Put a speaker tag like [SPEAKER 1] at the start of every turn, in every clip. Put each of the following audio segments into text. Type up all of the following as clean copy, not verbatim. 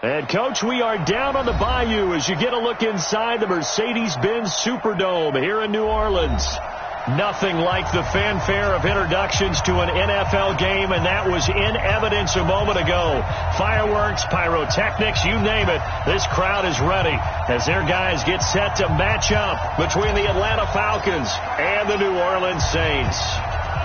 [SPEAKER 1] And, Coach, we are down on the bayou as you get a look inside the Mercedes-Benz Superdome here in New Orleans. Nothing like the fanfare of introductions to an NFL game, and that was in evidence a moment ago. Fireworks, pyrotechnics, you name it. This crowd is ready as their guys get set to match up between the Atlanta Falcons and the New Orleans Saints.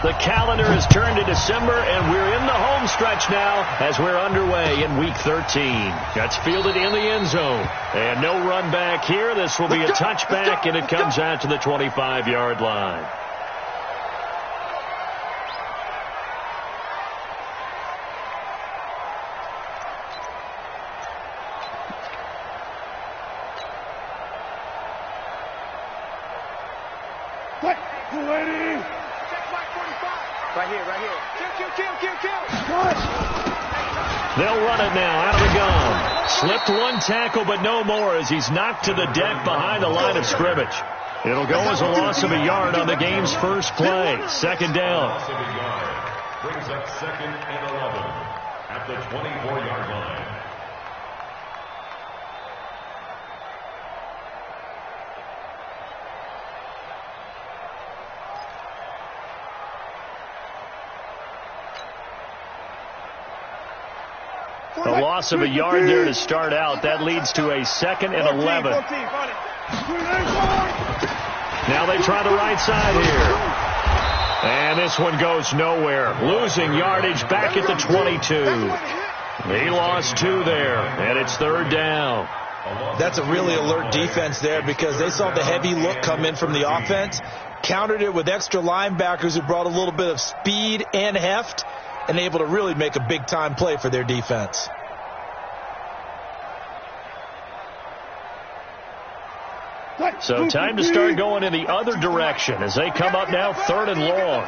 [SPEAKER 1] The calendar has turned to December, and we're in the home stretch now as we're underway in Week 13. That's fielded in the end zone. And no run back here. This will be a touchback, and it comes out to the 25-yard line. They'll run it now out of the gun. Slipped one tackle, but no more as he's knocked to the deck behind the line of scrimmage. It'll go as a loss of a yard on the game's first play. Second down.
[SPEAKER 2] Brings up 2nd and 11 at the 24-yard line.
[SPEAKER 1] A loss of a yard there to start out. That leads to a 2nd and 11. Now they try the right side here. And this one goes nowhere. Losing yardage back at the 22. He lost 2 there, and it's 3rd down.
[SPEAKER 3] That's a really alert defense there because they saw the heavy look come in from the offense, countered it with extra linebackers who brought a little bit of speed and heft, and able to really make a big-time play for their defense.
[SPEAKER 1] So time to start going in the other direction as they come up now 3rd and long.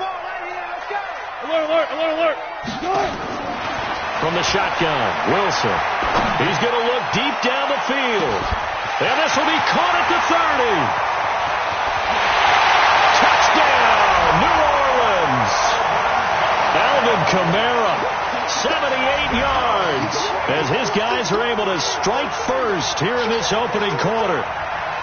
[SPEAKER 4] Alert, alert, alert.
[SPEAKER 1] From the shotgun, Wilson. He's going to look deep down the field. And this will be caught at the 30. Touchdown, New Orleans. Alvin Kamara, 78 yards, as his guys are able to strike first here in this opening quarter.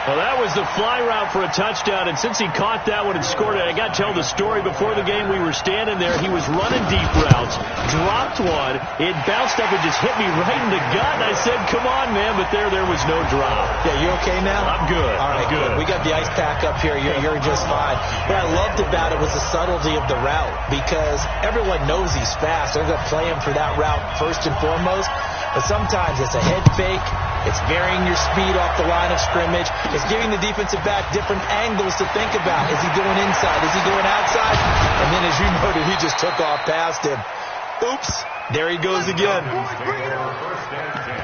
[SPEAKER 1] Well, that was the fly route for a touchdown, and since he caught that one and scored it, I got to tell the story. Before the game, we were standing there. He was running deep routes, dropped one. It bounced up and just hit me right in the gut, and I said, come on, man, but there was no drop.
[SPEAKER 3] Yeah, you okay now?
[SPEAKER 1] I'm good.
[SPEAKER 3] All right,
[SPEAKER 1] good.
[SPEAKER 3] We got the ice pack up here. You're just fine. What I loved about it was the subtlety of the route because everyone knows he's fast. They're going to play him for that route first and foremost, but sometimes it's a head fake. It's varying your speed off the line of scrimmage. It's giving the defensive back different angles to think about. Is he going inside? Is he going outside? And then, as you noted, he just took off past him. Oops. There he goes again.
[SPEAKER 2] First and 10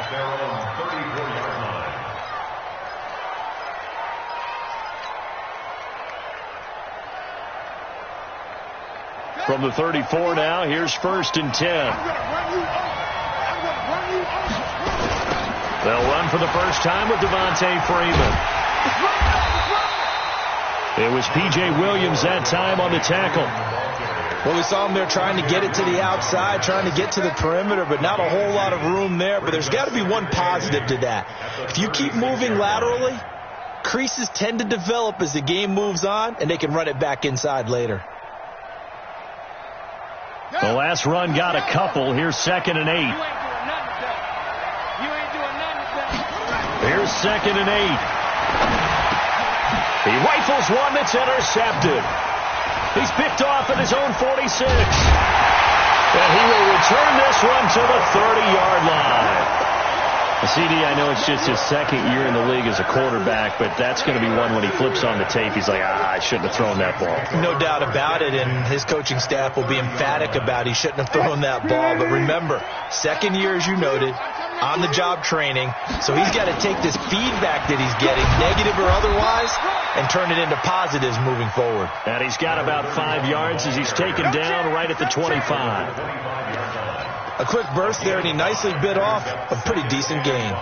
[SPEAKER 2] at their own 34-yard line.
[SPEAKER 1] From the 34 now, here's 1st and 10. They'll run for the first time with Devontae Freeman. It was P.J. Williams that time on the tackle.
[SPEAKER 3] Well, we saw him there trying to get it to the outside, trying to get to the perimeter, but not a whole lot of room there. But there's got to be one positive to that. If you keep moving laterally, creases tend to develop as the game moves on, and they can run it back inside later.
[SPEAKER 1] The last run got a couple. Here's 2nd and 8. Here's 2nd and 8. He rifles one that's intercepted. He's picked off at his own 46. And he will return this one to the 30-yard line. CD, I know it's just his 2nd year in the league as a quarterback, but that's going to be one when he flips on the tape. He's like, I shouldn't have thrown that ball.
[SPEAKER 3] No doubt about it, and his coaching staff will be emphatic about he shouldn't have thrown that ball. But remember, 2nd year, as you noted, on-the-job training, so he's got to take this feedback that he's getting, negative or otherwise, and turn it into positives moving forward.
[SPEAKER 1] And he's got about 5 yards as he's taken down right at the 25.
[SPEAKER 3] A quick burst there, and he nicely bit off a pretty decent gain.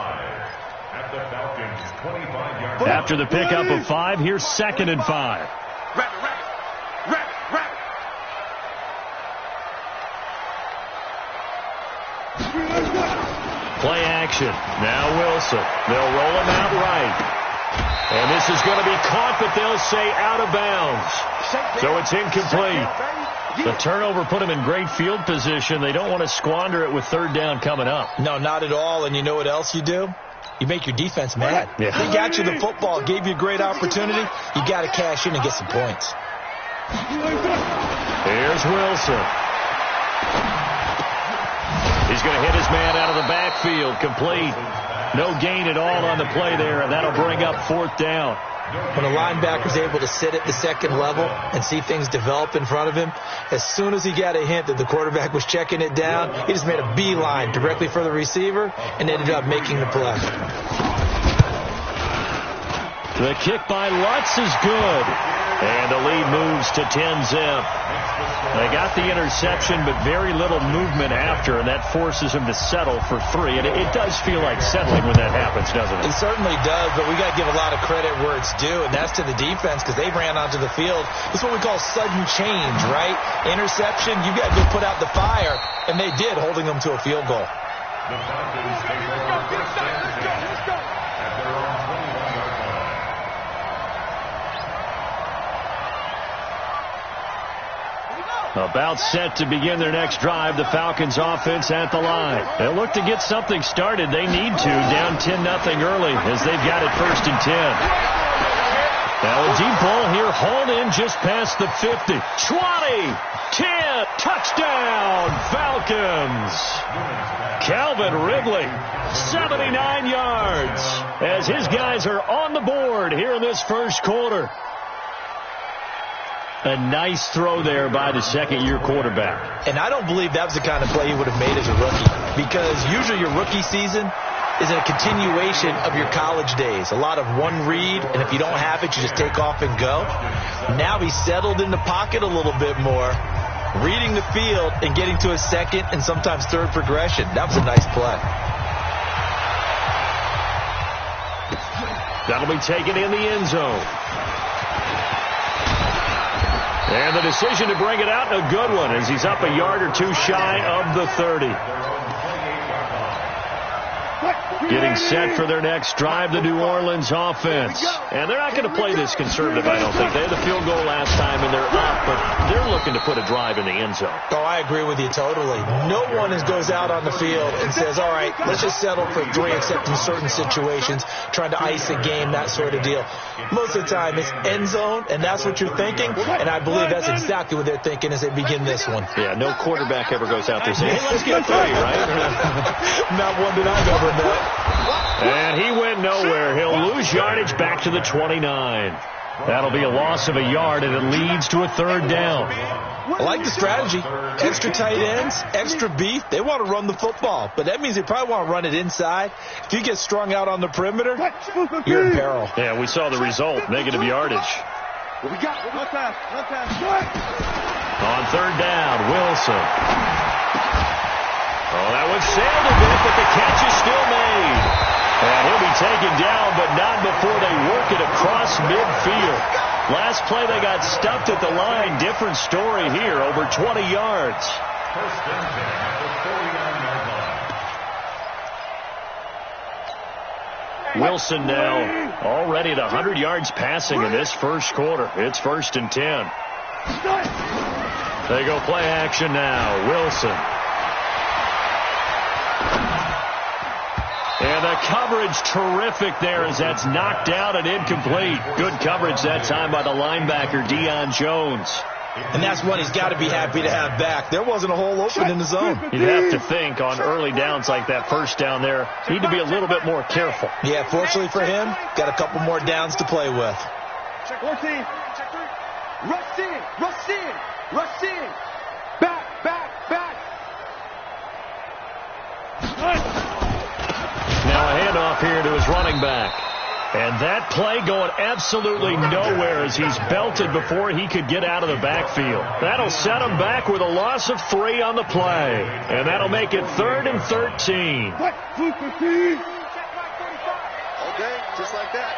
[SPEAKER 1] After the pickup of 5, here's 2nd and 5. Play action. Now Wilson. They'll roll him out right. And this is going to be caught, but they'll say out of bounds. So it's incomplete. The turnover put him in great field position. They don't want to squander it with third down coming up.
[SPEAKER 3] No, not at all. And you know what else you do? You make your defense mad. Yeah. They got you the football, gave you a great opportunity. You got to cash in and get some points.
[SPEAKER 1] Here's Wilson. He's going to hit his man out of the backfield. Complete. No gain at all on the play there, and that'll bring up fourth down.
[SPEAKER 3] When a linebacker's able to sit at the second level and see things develop in front of him, as soon as he got a hint that the quarterback was checking it down, he just made a beeline directly for the receiver and ended up making the play.
[SPEAKER 1] The kick by Lutz is good. And the lead moves to 10-zip. They got the interception, but very little movement after, and that forces him to settle for 3. And it does feel like settling when that happens, doesn't it?
[SPEAKER 3] It certainly does, but we got to give a lot of credit where it's due, and that's to the defense because they ran onto the field. It's what we call sudden change, right? Interception, you got to go put out the fire, and they did, holding them to a field goal.
[SPEAKER 1] About set to begin their next drive, the Falcons offense at the line. They'll look to get something started. They need to, down 10-0 early as they've got it 1st and 10. Now a deep ball here, hauled in just past the 50. 20, 10, touchdown, Falcons. Calvin Ridley, 79 yards, as his guys are on the board here in this first quarter. A nice throw there by the second-year quarterback.
[SPEAKER 3] And I don't believe that was the kind of play he would have made as a rookie, because usually your rookie season is a continuation of your college days. A lot of one read, and if you don't have it, you just take off and go. Now he's settled in the pocket a little bit more, reading the field and getting to a second and sometimes third progression. That was a nice play.
[SPEAKER 1] That'll be taken in the end zone. And the decision to bring it out, a good one, as he's up a yard or two shy of the 30. Getting set for their next drive, the New Orleans offense. And they're not going to play this conservative, I don't think. They had the field goal last time, and they're up, but they're looking to put a drive in the end zone.
[SPEAKER 3] Oh, I agree with you totally. No one goes out on the field and says, all right, let's just settle for 3, except in certain situations, trying to ice a game, that sort of deal. Most of the time, it's end zone, and that's what you're thinking, and I believe that's exactly what they're thinking as they begin this one.
[SPEAKER 1] Yeah, no quarterback ever goes out there saying, hey, let's get 30, right?
[SPEAKER 3] Not one that I've ever met.
[SPEAKER 1] And he went nowhere. He'll lose yardage back to the 29. That'll be a loss of a yard, and it leads to a third down.
[SPEAKER 3] I like the strategy. Extra tight ends, extra beef. They want to run the football, but that means they probably want to run it inside. If you get strung out on the perimeter, you're in peril.
[SPEAKER 1] Yeah, we saw the result, negative yardage.
[SPEAKER 4] What we got? One pass.
[SPEAKER 1] On third down, Wilson. Oh, that one sailed a bit, but the catch is still made. And he'll be taken down, but not before they work it across midfield. Last play, they got stuffed at the line. Different story here, over 20 yards.
[SPEAKER 2] First and 10 at the 49-yard line.
[SPEAKER 1] Wilson now already at 100 yards passing in this first quarter. It's 1st and 10. They go play action now. Wilson. And the coverage terrific there as that's knocked out and incomplete. Good coverage that time by the linebacker, Deion Jones.
[SPEAKER 3] And that's one he's got to be happy to have back. There wasn't a hole open in the zone.
[SPEAKER 1] You'd have to think on early downs like that first down there, need to be a little bit more careful.
[SPEAKER 3] Yeah, fortunately for him, got a couple more downs to play with.
[SPEAKER 4] Check 14. Check 3. Rush in. Back.
[SPEAKER 1] Now a handoff here to his running back. And that play going absolutely nowhere as he's belted before he could get out of the backfield. That'll set him back with a loss of 3 on the play. And that'll make it 3rd and 13.
[SPEAKER 4] Okay, just like that.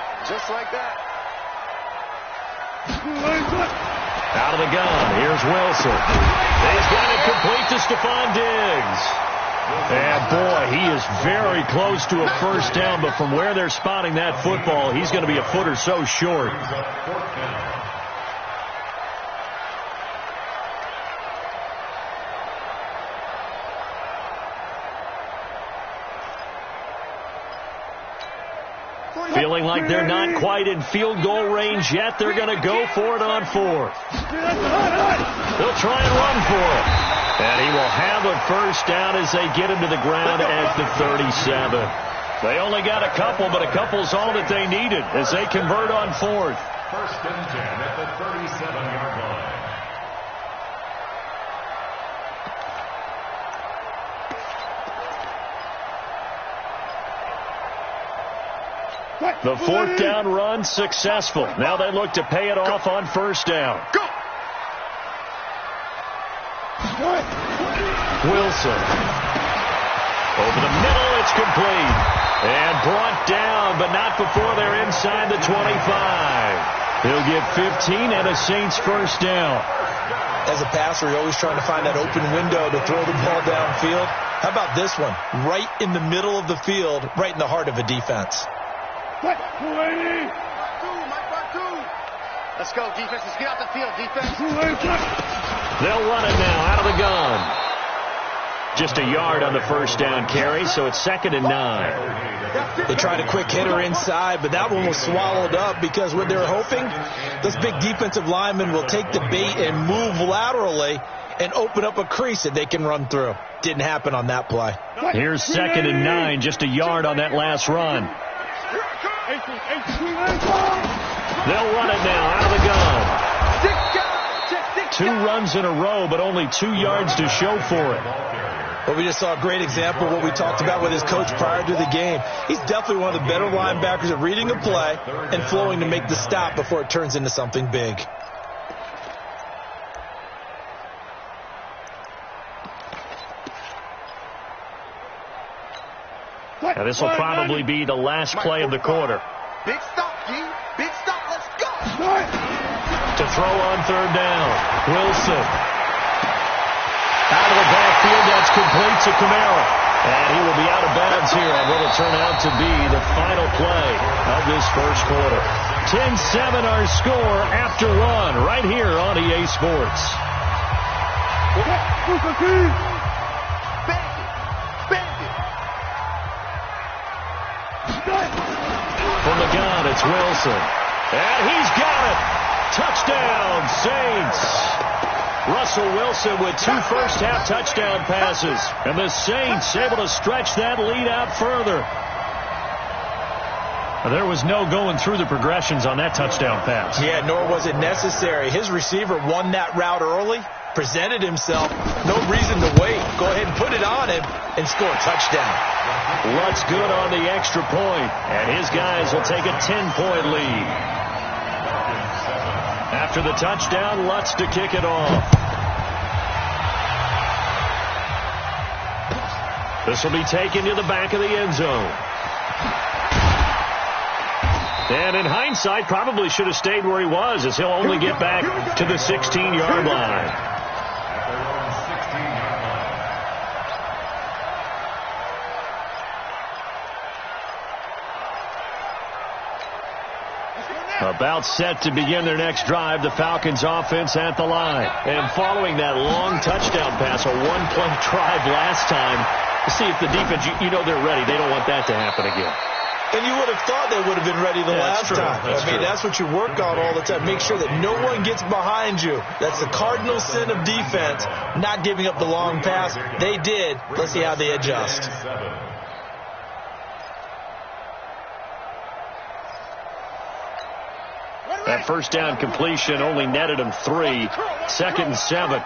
[SPEAKER 1] Out of the gun, here's Wilson. He's got it complete to Stephon Diggs. And boy, he is very close to a first down, but from where they're spotting that football, he's going to be a foot or so short. Feeling like they're not quite in field goal range yet, they're going to go for it on fourth. They'll try and run for it. And he will have a first down as they get him to the ground at the 37. They only got a couple, but a couple's all that they needed as they convert on fourth.
[SPEAKER 2] First and 10 at the 37-yard line.
[SPEAKER 1] The fourth down run successful. Now they look to pay it off on first down. Wilson. Over the middle, it's complete. And brought down, but not before they're inside the 25. He'll get 15 and a Saints first down.
[SPEAKER 3] As a passer, you're always trying to find that open window to throw the ball downfield. How about this one? Right in the middle of the field, right in the heart of a defense.
[SPEAKER 4] Let's go, defense. Let's get out the field, defense.
[SPEAKER 1] They'll run it now out of the gun. Just a yard on the first down carry, so it's 2nd and 9.
[SPEAKER 3] They tried a quick hitter inside, but that one was swallowed up because what they were hoping, this big defensive lineman will take the bait and move laterally and open up a crease that they can run through. Didn't happen on that play.
[SPEAKER 1] Here's 2nd and 9, just a yard on that last run. They'll run it now out of the gun. 2 runs in a row, but only 2 yards to show for it.
[SPEAKER 3] Well, we just saw a great example of what we talked about with his coach prior to the game. He's definitely one of the better linebackers at reading a play and flowing to make the stop before it turns into something big.
[SPEAKER 1] Now, this will probably be the last play of the quarter.
[SPEAKER 4] Big stop, D. Big stop. Let's go.
[SPEAKER 1] To throw on third down. Wilson. Out of the backfield, that's complete to Kamara. And he will be out of bounds here on what will turn out to be the final play of this first quarter. 10-7 our score after 1 right here on EA Sports. From the gun, it's Wilson. And he's got it. Touchdown, Saints. Russell Wilson with 2 first-half touchdown passes. And the Saints able to stretch that lead out further. There was no going through the progressions on that touchdown pass.
[SPEAKER 3] Yeah, nor was it necessary. His receiver won that route early, presented himself. No reason to wait. Go ahead and put it on him and score a touchdown.
[SPEAKER 1] Luck's good on the extra point, and his guys will take a 10-point lead. After the touchdown, Luck's to kick it off. This will be taken to the back of the end zone. And in hindsight, probably should have stayed where he was, as he'll only get back to the 16-yard line. About set to begin their next drive, the Falcons offense at the line. And following that long touchdown pass, a one-play drive last time, to see if the defense, you know they're ready. They don't want that to happen again.
[SPEAKER 3] And you would have thought they would have been ready the last time. That's what you work on all the time. Make sure that no one gets behind you. That's the cardinal sin of defense, not giving up the long pass. They did. Let's see how they adjust.
[SPEAKER 1] That first down completion only netted him 3. 2nd and 7.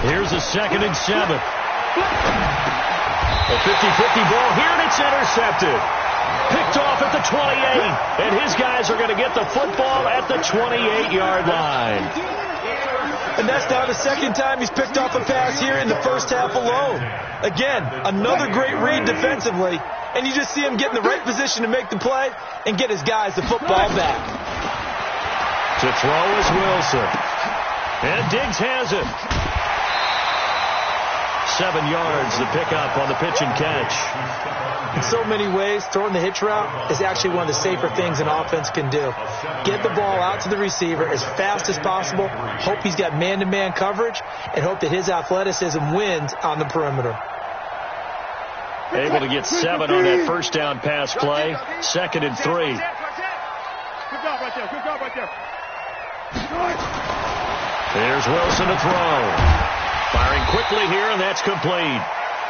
[SPEAKER 1] Here's a 2nd and 7. A 50-50 ball here, and it's intercepted. Picked off at the 28. And his guys are going to get the football at the 28-yard line.
[SPEAKER 3] And that's now the second time he's picked off a pass here in the first half alone. Again, another great read defensively. And you just see him get in the right position to make the play and get his guys the football back.
[SPEAKER 1] To throw is Wilson. And Diggs has it. 7 yards, the pickup on the pitch and catch.
[SPEAKER 3] In so many ways, throwing the hitch route is actually one of the safer things an offense can do. Get the ball out to the receiver as fast as possible, hope he's got man-to-man coverage, and hope that his athleticism wins on the perimeter.
[SPEAKER 1] Able to get 7 on that first down pass play. 2nd and 3.
[SPEAKER 4] Good job right there. Good job right there.
[SPEAKER 1] There's Wilson to throw. Firing quickly here, and that's complete.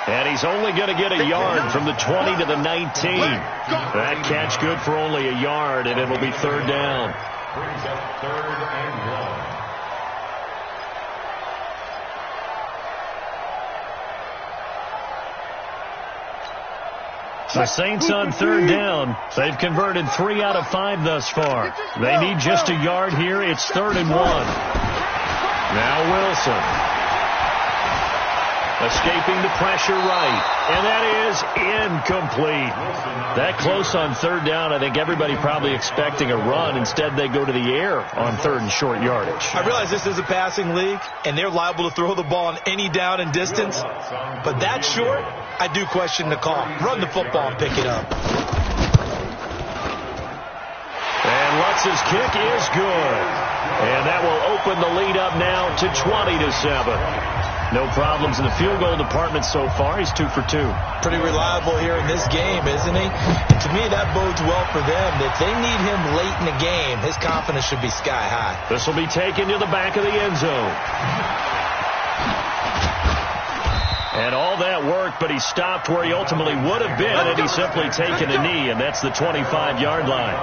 [SPEAKER 1] And he's only going to get a yard from the 20 to the 19. That catch good for only a yard, and it'll be 3rd down.
[SPEAKER 2] Brings up 3rd and 1.
[SPEAKER 1] The Saints on 3rd down. They've converted 3 out of 5 thus far. They need just a yard here. It's 3rd and 1. Now Wilson. Escaping the pressure right. And that is incomplete. That close on 3rd down, I think everybody probably expecting a run. Instead, they go to the air on 3rd and short yardage.
[SPEAKER 3] I realize this is a passing league, and they're liable to throw the ball on any down and distance. But that short, I do question the call. Run the football and pick it up.
[SPEAKER 1] And Lutz's kick is good. And that will open the lead up now to 20-7. No problems in the field goal department so far. He's 2 for 2.
[SPEAKER 3] Pretty reliable here in this game, isn't he? And to me, that bodes well for them. If they need him late in the game, his confidence should be sky high.
[SPEAKER 1] This will be taken to the back of the end zone. And all that worked, but he stopped where he ultimately would have been, and he's simply taken a knee, and that's the 25-yard line.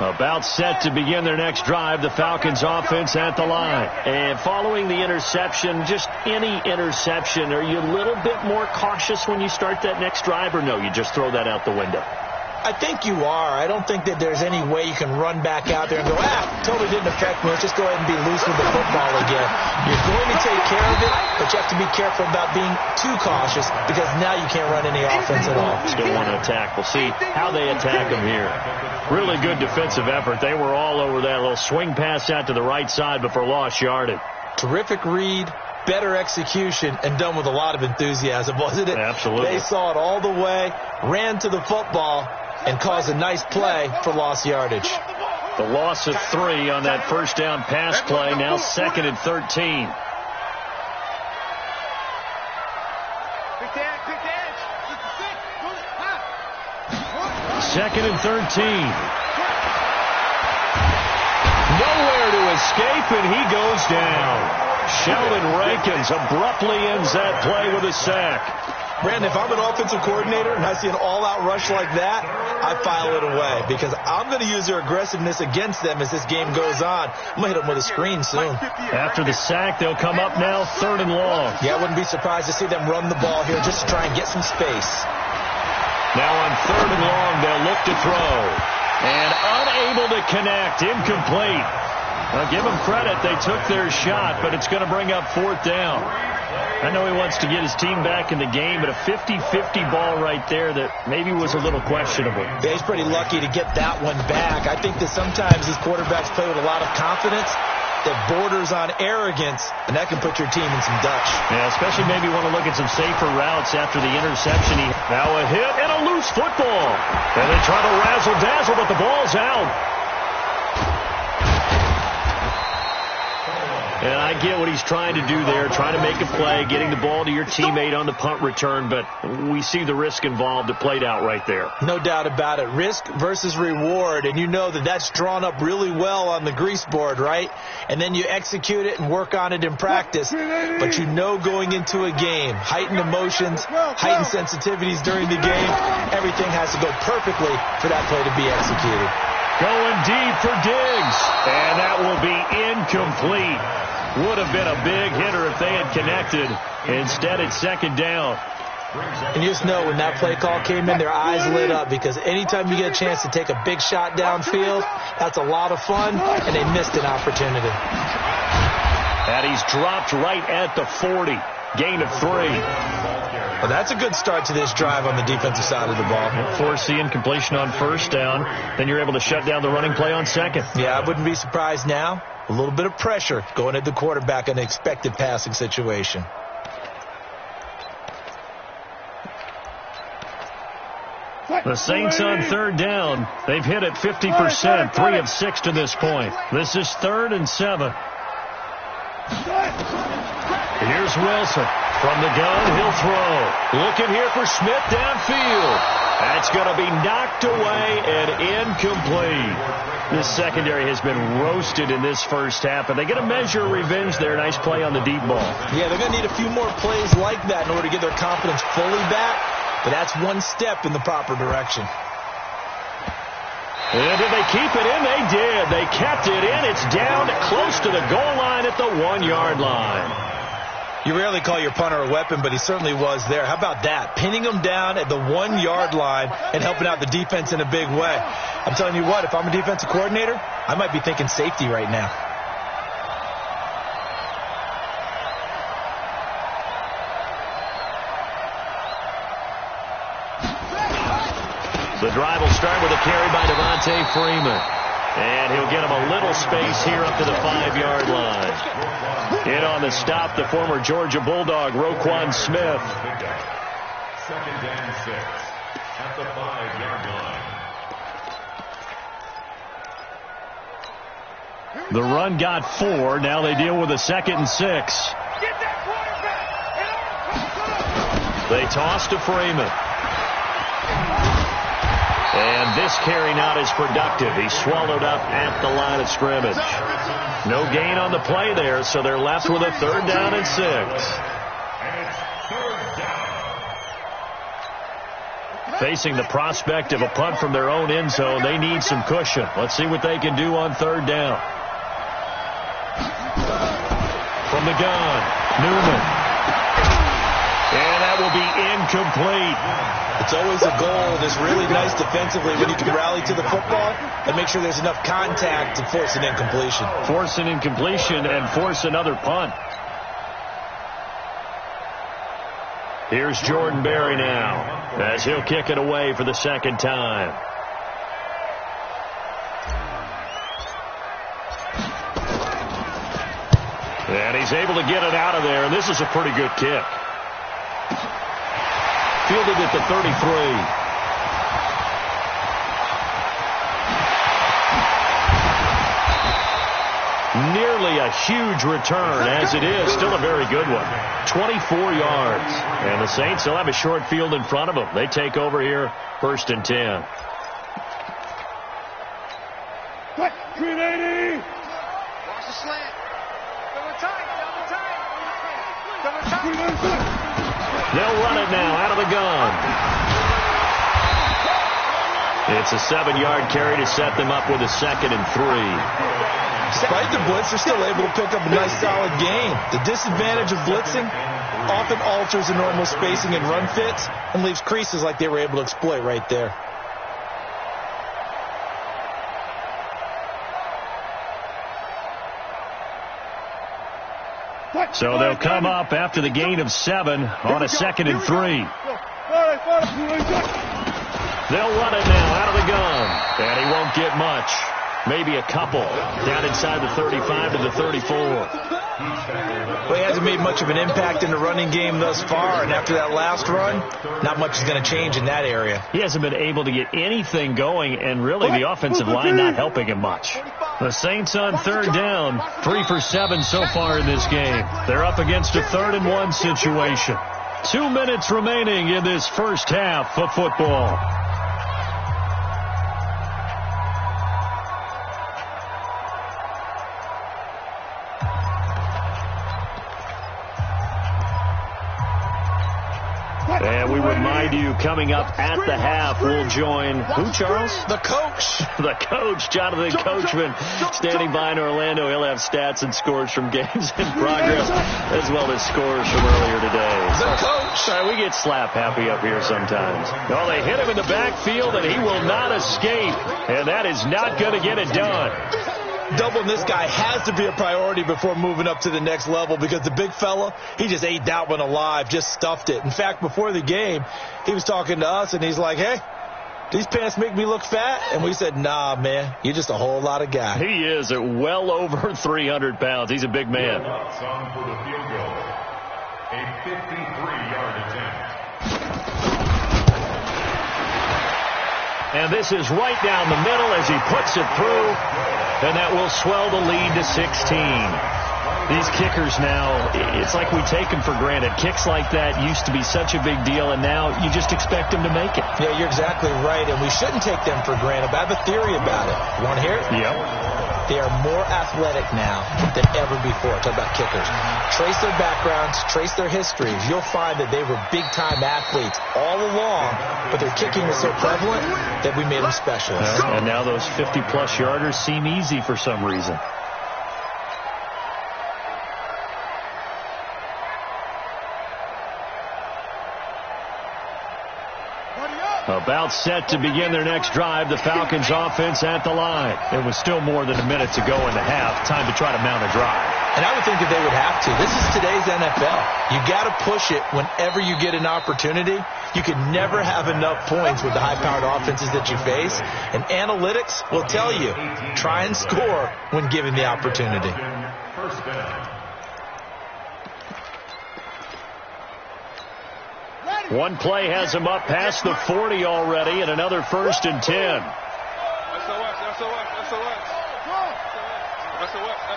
[SPEAKER 1] About set to begin their next drive, the Falcons offense at the line. And following the interception, just any interception, are you a little bit more cautious when you start that next drive, or no, you just throw that out the window?
[SPEAKER 3] I think you are. I don't think that there's any way you can run back out there and go, totally didn't affect me. Let's just go ahead and be loose with the football again. You're going to take care of it, but you have to be careful about being too cautious because now you can't run any offense at all.
[SPEAKER 1] Still want to attack. We'll see how they attack them here. Really good defensive effort. They were all over that little swing pass out to the right side, but for lost yardage.
[SPEAKER 3] Terrific read, better execution, and done with a lot of enthusiasm, wasn't it?
[SPEAKER 1] Absolutely.
[SPEAKER 3] They saw it all the way, ran to the football, and caused a nice play for lost yardage.
[SPEAKER 1] The loss of 3 on that first down pass play, now 2nd and 13. Second and 13. Nowhere to escape, and he goes down. Sheldon Rankins abruptly ends that play with a sack.
[SPEAKER 3] Brandon, if I'm an offensive coordinator and I see an all-out rush like that, I file it away because I'm going to use their aggressiveness against them as this game goes on. I'm going to hit them with a screen soon.
[SPEAKER 1] After the sack, they'll come up now 3rd and long.
[SPEAKER 3] Yeah, I wouldn't be surprised to see them run the ball here just to try and get some space.
[SPEAKER 1] Now on 3rd and long, they'll look to throw. And unable to connect, incomplete. Now give them credit, they took their shot, but it's going to bring up 4th down. I know he wants to get his team back in the game, but a 50-50 ball right there that maybe was a little questionable.
[SPEAKER 3] Yeah, he's pretty lucky to get that one back. I think that sometimes these quarterbacks play with a lot of confidence that borders on arrogance, and that can put your team in some Dutch.
[SPEAKER 1] Yeah, especially maybe want to look at some safer routes after the interception. Now a hit and a loose football. And they try to razzle-dazzle, but the ball's out. And I get what he's trying to do there, trying to make a play, getting the ball to your teammate on the punt return, but we see the risk involved. It played out right there.
[SPEAKER 3] No doubt about it. Risk versus reward, and you know that that's drawn up really well on the grease board, right? And then you execute it and work on it in practice, but you know going into a game, heightened emotions, heightened sensitivities during the game, everything has to go perfectly for that play to be executed.
[SPEAKER 1] Going deep for Diggs, and that will be incomplete. Would have been a big hitter if they had connected. Instead, it's 2nd down.
[SPEAKER 3] And you just know when that play call came in, their eyes lit up because anytime you get a chance to take a big shot downfield, that's a lot of fun, and they missed an opportunity.
[SPEAKER 1] And he's dropped right at the 40. Gain of 3.
[SPEAKER 3] Well, that's a good start to this drive on the defensive side of the ball.
[SPEAKER 1] Forcing incompletion on first down. Then you're able to shut down the running play on second.
[SPEAKER 3] Yeah, I wouldn't be surprised now. A little bit of pressure going at the quarterback in an expected passing situation.
[SPEAKER 1] The Saints on third down. They've hit it 50%, 3 of 6 to this point. This is 3rd and 7. Here's Wilson. From the gun, he'll throw. Looking here for Smith downfield. That's going to be knocked away and incomplete. This secondary has been roasted in this first half, and they get a measure of revenge there. Nice play on the deep ball.
[SPEAKER 3] Yeah, they're going to need a few more plays like that in order to get their confidence fully back, but that's one step in the proper direction.
[SPEAKER 1] And did they keep it in? They did. They kept it in. It's down close to the goal line at the 1-yard line.
[SPEAKER 3] You rarely call your punter a weapon, but he certainly was there. How about that? Pinning him down at the 1-yard line and helping out the defense in a big way. I'm telling you what, if I'm a defensive coordinator, I might be thinking safety right now.
[SPEAKER 1] The drive will start with a carry by Devontae Freeman. And he'll get him a little space here up to the 5-yard line. In on the stop, the former Georgia Bulldog, Roquan Smith.
[SPEAKER 2] 2nd and 6 at the 5-yard line.
[SPEAKER 1] The run got 4. Now they deal with a 2nd and 6. They toss to Freeman. And this carry not as productive. He's swallowed up at the line of scrimmage. No gain on the play there, so they're left with a 3rd down and 6. Facing the prospect of a punt from their own end zone, they need some cushion. Let's see what they can do on 3rd down. From the gun, Newman. And that will be incomplete.
[SPEAKER 3] It's always a goal that's really nice defensively when you can rally to the football and make sure there's enough contact to force an incompletion.
[SPEAKER 1] Force an incompletion and force another punt. Here's Jordan Berry now as he'll kick it away for the 2nd time. And he's able to get it out of there, and this is a pretty good kick. Fielded at the 33. Nearly a huge return as it is. Still a very good one. 24 yards. And the Saints still have a short field in front of them. They take over here 1st and 10.
[SPEAKER 4] 380.
[SPEAKER 5] Watch the slant. Double time.
[SPEAKER 1] They'll run it now out of the gun. It's a 7-yard carry to set them up with a 2nd and 3.
[SPEAKER 3] Despite the blitz, they're still able to pick up a nice solid gain. The disadvantage of blitzing often alters the normal spacing and run fits and leaves creases like they were able to exploit right there.
[SPEAKER 1] So they'll come up after the gain of 7 on a 2nd and 3. They'll run it now out of the gun. And he won't get much. Maybe a couple. Down inside the 35 to the 34.
[SPEAKER 3] Well, he hasn't made much of an impact in the running game thus far. And after that last run, not much is going to change in that area.
[SPEAKER 1] He hasn't been able to get anything going. And really the offensive line not helping him much. The Saints on 3rd down. 3 for 7 so far in this game. They're up against a 3rd and 1 situation. 2 minutes remaining in this first half of football. And we remind you, coming up at the half, we'll join who, Charles?
[SPEAKER 3] The coach.
[SPEAKER 1] The coach, Jonathan Coachman, standing by in Orlando. He'll have stats and scores from games in progress, as well as scores from earlier today.
[SPEAKER 3] The coach.
[SPEAKER 1] Sorry, we get slap happy up here sometimes. Well, they hit him in the backfield, and he will not escape. And that is not going to get it done.
[SPEAKER 3] Doubling this guy has to be a priority before moving up to the next level because the big fella, he just ate that one alive, just stuffed it. In fact, before the game, he was talking to us, and he's like, hey, these pants make me look fat? And we said, nah, man, you're just a whole lot of guy.
[SPEAKER 1] He is at well over 300 pounds. He's a big man.
[SPEAKER 2] Some for the field goal. A 53-yard attempt.
[SPEAKER 1] And this is right down the middle as he puts it through, and that will swell the lead to 16. These kickers now, it's like we take them for granted. Kicks like that used to be such a big deal, and now you just expect them to make it.
[SPEAKER 3] Yeah, you're exactly right, and we shouldn't take them for granted. But I have a theory about it. You want to hear it?
[SPEAKER 1] Yep.
[SPEAKER 3] They are more athletic now than ever before. Talk about kickers. Trace their backgrounds, trace their histories. You'll find that they were big-time athletes all along, but their kicking was so prevalent that we made them specialists.
[SPEAKER 1] And now those 50-plus yarders seem easy for some reason. About set to begin their next drive, the Falcons offense at the line. There was still more than a minute to go in the half. Time to try to mount a drive.
[SPEAKER 3] And I would think that they would have to. This is today's NFL. You got to push it whenever you get an opportunity. You can never have enough points with the high-powered offenses that you face. And analytics will tell you, try and score when given the opportunity.
[SPEAKER 2] First down.
[SPEAKER 1] One play has him up past the 40 already, and another 1st and 10.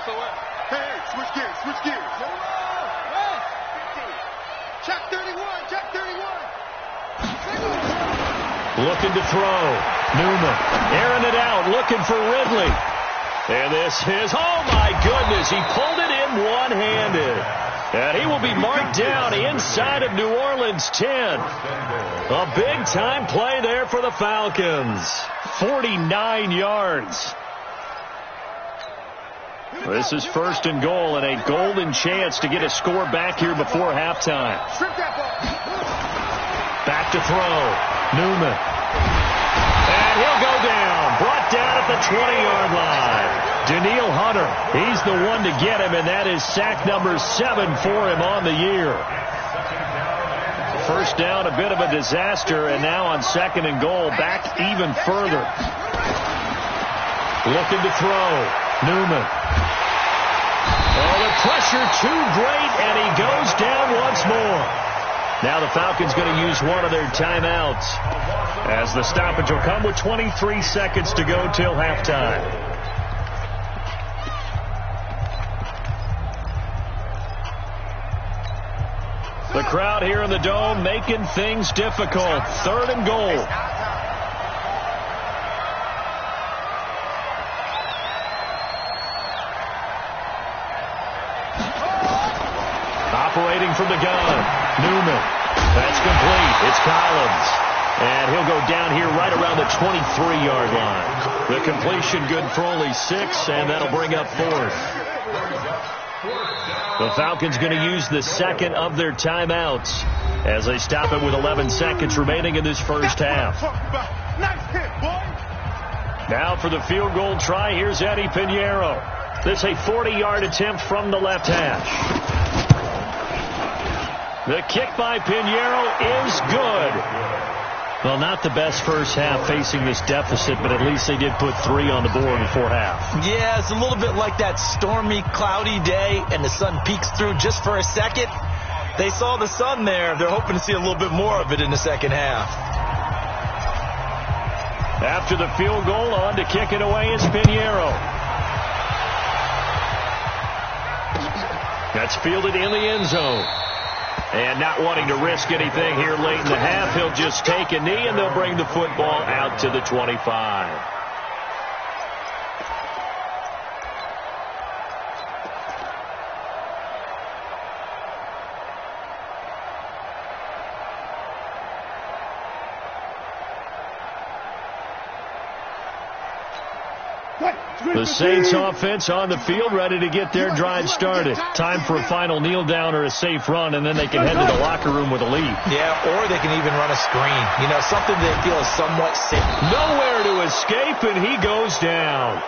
[SPEAKER 5] SOS. Hey, switch gears. Check 31.
[SPEAKER 1] Looking to throw. Newman airing it out, looking for Ridley. And this is, oh my goodness, he pulled it in one-handed. And he will be marked down inside of New Orleans 10. A big-time play there for the Falcons. 49 yards. This is 1st and goal, and a golden chance to get a score back here before halftime. Back to throw. Newman. And he'll go down. Brought down at the 20-yard line. Danielle Hunter, he's the one to get him, and that is sack number 7 for him on the year. First down, a bit of a disaster, and now on 2nd and goal, back even further. Looking to throw. Newman. Oh, the pressure too great, and he goes down once more. Now the Falcons going to use one of their timeouts, as the stoppage will come with 23 seconds to go till halftime. The crowd here in the Dome making things difficult. 3rd and goal. Operating from the gun. Newman. That's complete. It's Collins. And he'll go down here right around the 23-yard line. The completion good for only 6, and that'll bring up 4th. The Falcons going to use the 2nd of their timeouts as they stop it with 11 seconds remaining in this first half. Now for the field goal try, here's Eddie Pinheiro. This a 40-yard attempt from the left hash. The kick by Pinheiro is good. Well, not the best first half facing this deficit, but at least they did put 3 on the board before half.
[SPEAKER 3] Yeah, it's a little bit like that stormy, cloudy day, and the sun peeks through just for a second. They saw the sun there. They're hoping to see a little bit more of it in the second half.
[SPEAKER 1] After the field goal, on to kick it away is Pinheiro. That's fielded in the end zone. And not wanting to risk anything here late in the half, he'll just take a knee, and they'll bring the football out to the 25. The Saints offense on the field, ready to get their drive started. Time for a final kneel down or a safe run, and then they can head to the locker room with a lead.
[SPEAKER 3] Yeah, or they can even run a screen. You know, something they feel is somewhat safe.
[SPEAKER 1] Nowhere to escape, and he goes down.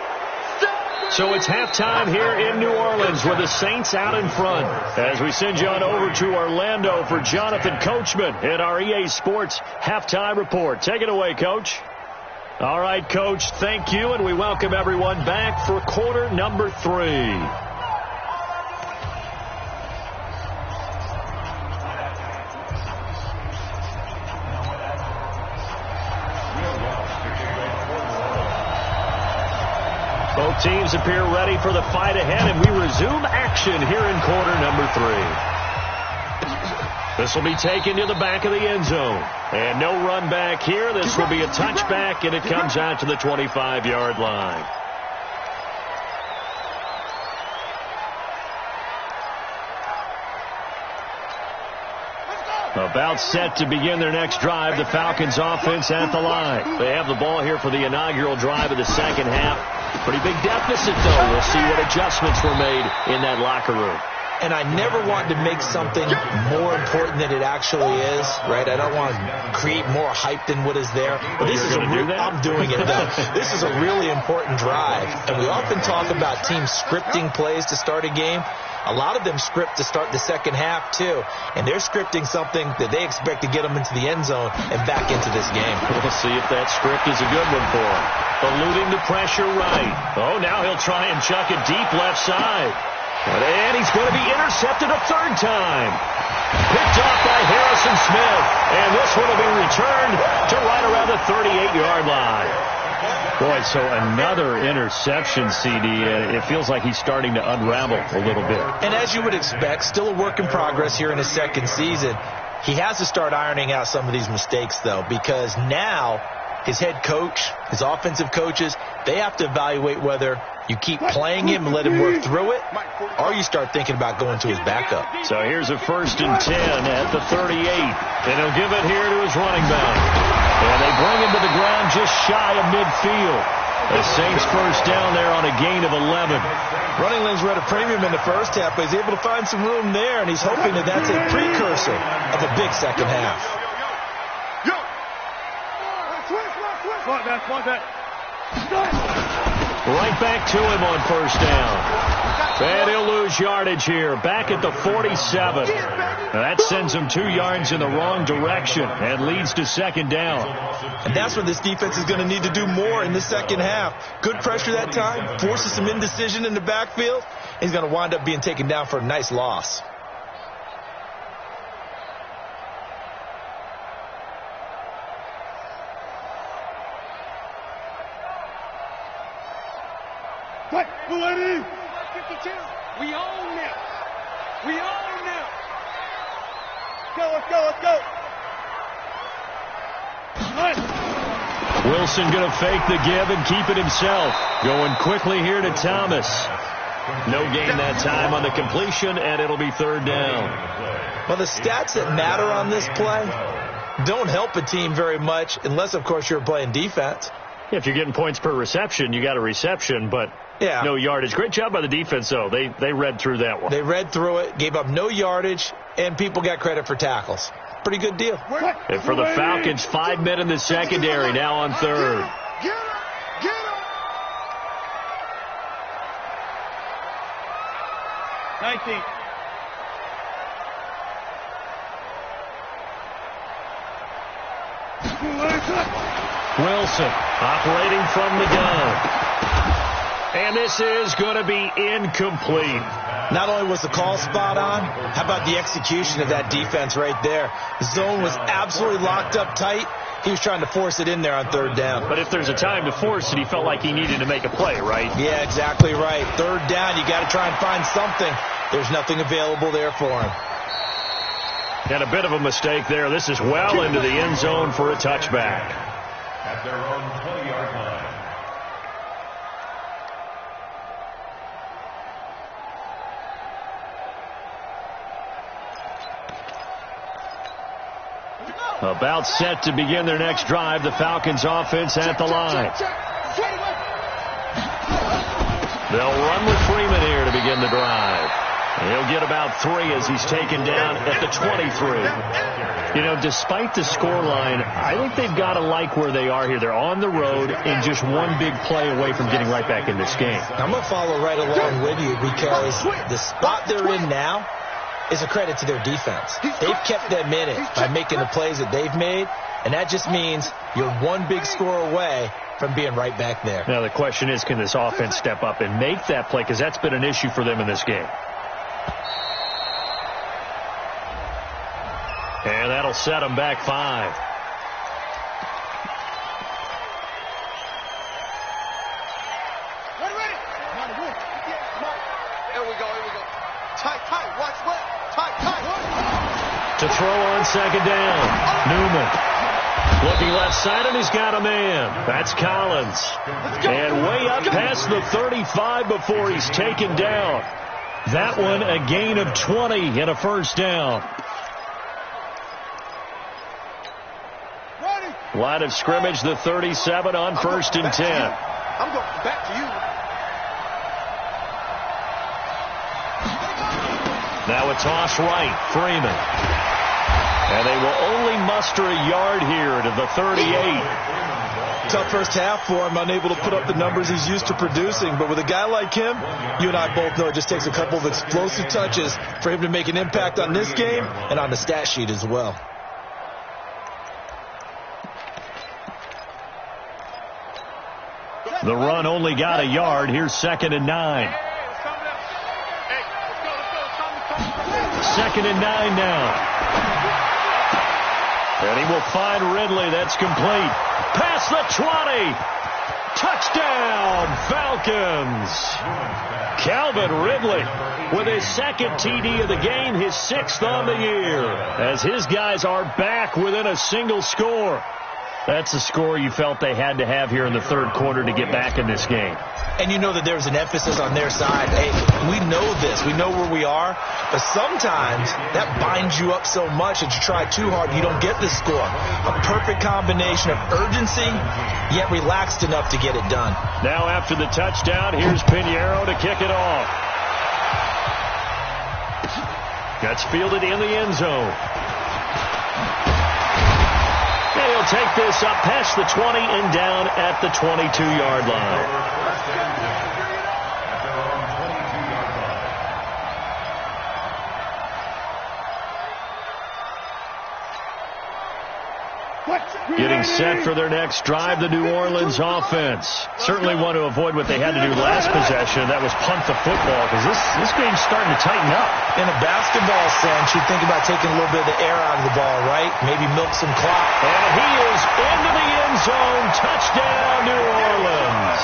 [SPEAKER 1] So it's halftime here in New Orleans with the Saints out in front. As we send you on over to Orlando for Jonathan Coachman in our EA Sports Halftime Report. Take it away, Coach. All right, Coach, thank you, and we welcome everyone back for quarter number 3. Both teams appear ready for the fight ahead, and we resume action here in quarter number 3. This will be taken to the back of the end zone. And no run back here. This will be a touchback, and it comes out to the 25-yard line. About set to begin their next drive, the Falcons offense at the line. They have the ball here for the inaugural drive of the second half. Pretty big deficit, though. We'll see what adjustments were made in that locker room.
[SPEAKER 3] And I never want to make something more important than it actually is, right? I don't want to create more hype than what is there. But this is I'm doing it, though. This is a really important drive. And we often talk about teams scripting plays to start a game. A lot of them script to start the second half, too. And they're scripting something that they expect to get them into the end zone and back into this game.
[SPEAKER 1] We'll see if that script is a good one for him. Eluding the pressure right. Oh, now he'll try and chuck it deep left side. And he's going to be intercepted a third time. Picked off by Harrison Smith. And this one will be returned to right around the 38-yard line. Boy, so another interception, CD. It feels like he's starting to unravel a little bit.
[SPEAKER 3] And as you would expect, still a work in progress here in his second season. He has to start ironing out some of these mistakes, though, because now his head coach, his offensive coaches, they have to evaluate whether you keep playing him and let him work through it, or you start thinking about going to his backup.
[SPEAKER 1] So here's a 1st and 10 at the 38. And he'll give it here to his running back. And they bring him to the ground just shy of midfield. The Saints first down there on a gain of 11.
[SPEAKER 3] Running lanes were at a premium in the first half, but he's able to find some room there, and he's hoping that that's a precursor of a big second half.
[SPEAKER 1] Right back to him on first down. And he'll lose yardage here, back at the 47. That sends him 2 yards in the wrong direction and leads to second down.
[SPEAKER 3] And that's what this defense is going to need to do more in the second half. Good pressure that time, forces some indecision in the backfield. He's going to wind up being taken down for a nice loss.
[SPEAKER 5] We own them. We own them. Let's go.
[SPEAKER 1] Wilson going to fake the give and keep it himself. Going quickly here to Thomas. No gain that time on the completion, and it'll be third down.
[SPEAKER 3] Well, the stats that matter on this play don't help a team very much unless, of course, you're playing defense.
[SPEAKER 1] If you're getting points per reception, you got a reception, but no yardage. Great job by the defense, though. They read through that one.
[SPEAKER 3] They read through it, gave up no yardage, and people got credit for tackles. Pretty good deal.
[SPEAKER 1] And for the Falcons, 5 men in the secondary now on third.
[SPEAKER 5] Get him. 19.
[SPEAKER 1] Wilson operating from the gun. And this is going to be incomplete.
[SPEAKER 3] Not only was the call spot on, how about the execution of that defense right there? The zone was absolutely locked up tight. He was trying to force it in there on third down.
[SPEAKER 1] But if there's a time to force it, he felt like he needed to make a play, right?
[SPEAKER 3] Yeah, exactly right. Third down, you got to try and find something. There's nothing available there for him.
[SPEAKER 1] And a bit of a mistake there. This is well into the end zone for a touchback.
[SPEAKER 2] At their own 20-yard line.
[SPEAKER 1] About set to begin their next drive, the Falcons offense at the line. They'll run with Freeman here to begin the drive. He'll get about 3 as he's taken down at the 23. You know, despite the scoreline, I think they've got to like where they are here. They're on the road and just one big play away from getting right back in this game.
[SPEAKER 3] I'm going to follow right along with you because the spot they're in now is a credit to their defense. They've kept them in it by making the plays that they've made, and that just means you're one big score away from being right back there.
[SPEAKER 1] Now the question is, can this offense step up and make that play, because that's been an issue for them in this game. And that'll set them back 5.
[SPEAKER 5] Here we go. Tight, watch what? Tight.
[SPEAKER 1] To throw on second down. Newman. Looking left side, and he's got a man. That's Collins. And way up past the 35 before he's taken down. That one a gain of 20 and a first down. Line of scrimmage, the 37 on 1st and 10.
[SPEAKER 5] I'm going back to you.
[SPEAKER 1] Now a toss right, Freeman. And they will only muster a yard here to the 38.
[SPEAKER 3] Tough first half for him, unable to put up the numbers he's used to producing. But with a guy like him, you and I both know it just takes a couple of explosive touches for him to make an impact on this game and on the stat sheet as well.
[SPEAKER 1] The run only got a yard. Here's 2nd and 9. 2nd and 9 now. And he will find Ridley. That's complete. Past the 20. Touchdown, Falcons. Calvin Ridley with his 2nd TD of the game, his 6th on the year, as his guys are back within a single score. That's the score you felt they had to have here in the 3rd quarter to get back in this game.
[SPEAKER 3] And you know that there's an emphasis on their side. Hey, we know this. We know where we are. But sometimes that binds you up so much that you try too hard, you don't get the score. A perfect combination of urgency, yet relaxed enough to get it done.
[SPEAKER 1] Now after the touchdown, here's Pinheiro to kick it off. That's fielded in the end zone. And he'll take this up past the 20 and down at the 22-yard line. Getting set for their next drive, the New Orleans offense. Certainly want to avoid what they had to do last possession. That was punt the football, because this game's starting to tighten up.
[SPEAKER 3] In a basketball sense, you think about taking a little bit of the air out of the ball, right? Maybe milk some clock.
[SPEAKER 1] And he is into the end zone. Touchdown, New Orleans.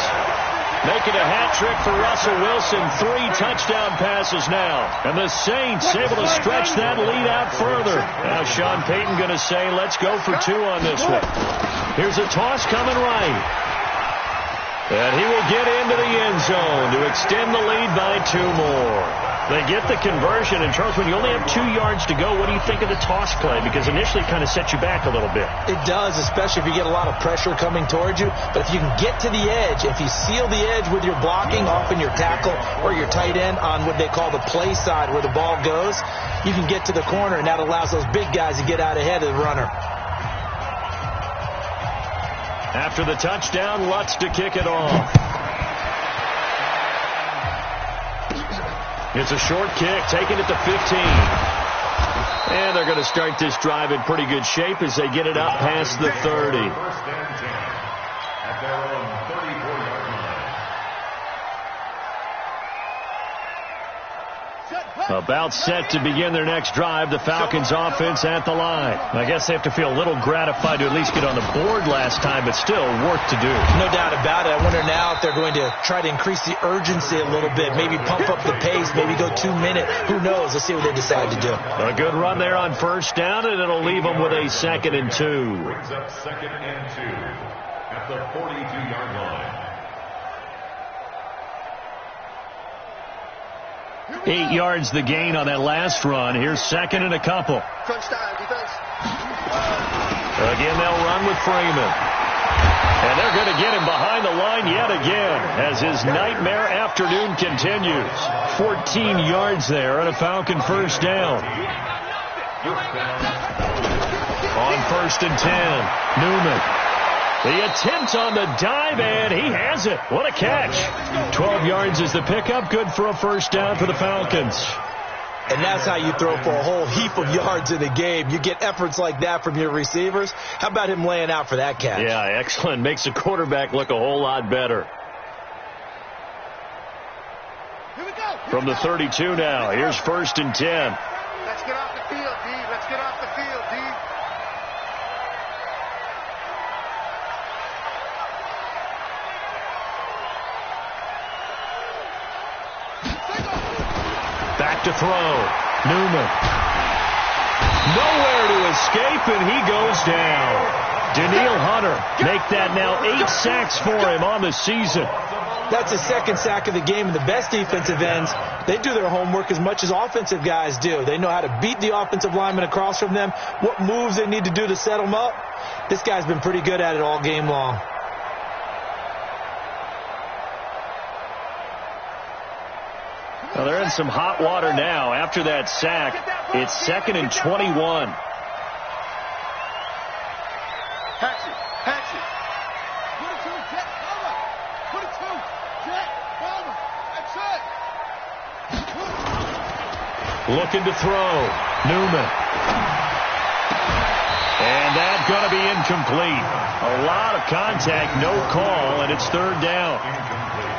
[SPEAKER 1] Making a hat trick for Russell Wilson. 3 touchdown passes now. And the Saints able to stretch that lead out further. Now Sean Payton going to say, let's go for 2 on this one. Here's a toss coming right. And he will get into the end zone to extend the lead by 2 more. They get the conversion. And, Charles, when you only have 2 yards to go, what do you think of the toss play? Because initially it kind of sets you back a little bit.
[SPEAKER 3] It does, especially if you get a lot of pressure coming towards you. But if you can get to the edge, if you seal the edge with your blocking, often your tackle or your tight end on what they call the play side where the ball goes, you can get to the corner, and that allows those big guys to get out ahead of the runner.
[SPEAKER 1] After the touchdown, Lutz to kick it off. It's a short kick, taken at the 15. And they're going to start this drive in pretty good shape as they get it up past the 30. At their own 34-yard line. About set to begin their next drive. The Falcons offense at the line. I guess they have to feel a little gratified to at least get on the board last time, but still work to do.
[SPEAKER 3] No doubt about it. I wonder now if they're going to try to increase the urgency a little bit, maybe pump up the pace, maybe go 2 minute. Who knows? Let's see what they decide to do.
[SPEAKER 1] A good run there on 1st down, and it'll leave them with a 2nd and 2.
[SPEAKER 2] Brings up 2nd and 2 at the 42-yard line.
[SPEAKER 1] 8 yards the gain on that last run. Here's 2nd and a couple.
[SPEAKER 5] Crunch time, defense.
[SPEAKER 1] Again, they'll run with Freeman. And they're going to get him behind the line yet again as his nightmare afternoon continues. 14 yards there and a Falcon first down. On 1st and 10, Newman. The attempt on the dive, and he has it. What a catch. 12 yards is the pickup. Good for a first down for the Falcons.
[SPEAKER 3] And that's how you throw for a whole heap of yards in a game. You get efforts like that from your receivers. How about him laying out for that catch?
[SPEAKER 1] Yeah, excellent. Makes the quarterback look a whole lot better.
[SPEAKER 4] Here we go.
[SPEAKER 1] From the 32 now, here's 1st and 10.
[SPEAKER 5] Let's get off the field, D. Let's get off the field, D.
[SPEAKER 1] Back to throw. Newman. Nowhere to escape, and he goes down. Daniil Hunter make that now 8 sacks for him on the season.
[SPEAKER 3] That's his 2nd sack of the game, and the best defensive ends, they do their homework as much as offensive guys do. They know how to beat the offensive lineman across from them, what moves they need to do to set them up. This guy's been pretty good at it all game long.
[SPEAKER 1] Well, they're in some hot water now. After that sack, it's 2nd and 21.
[SPEAKER 5] Patch it. Patch it.
[SPEAKER 4] 22, jet, cover. 22, jet, cover. That's it.
[SPEAKER 1] Looking to throw. Newman. And that's going to be incomplete. A lot of contact, no call, and it's 3rd down.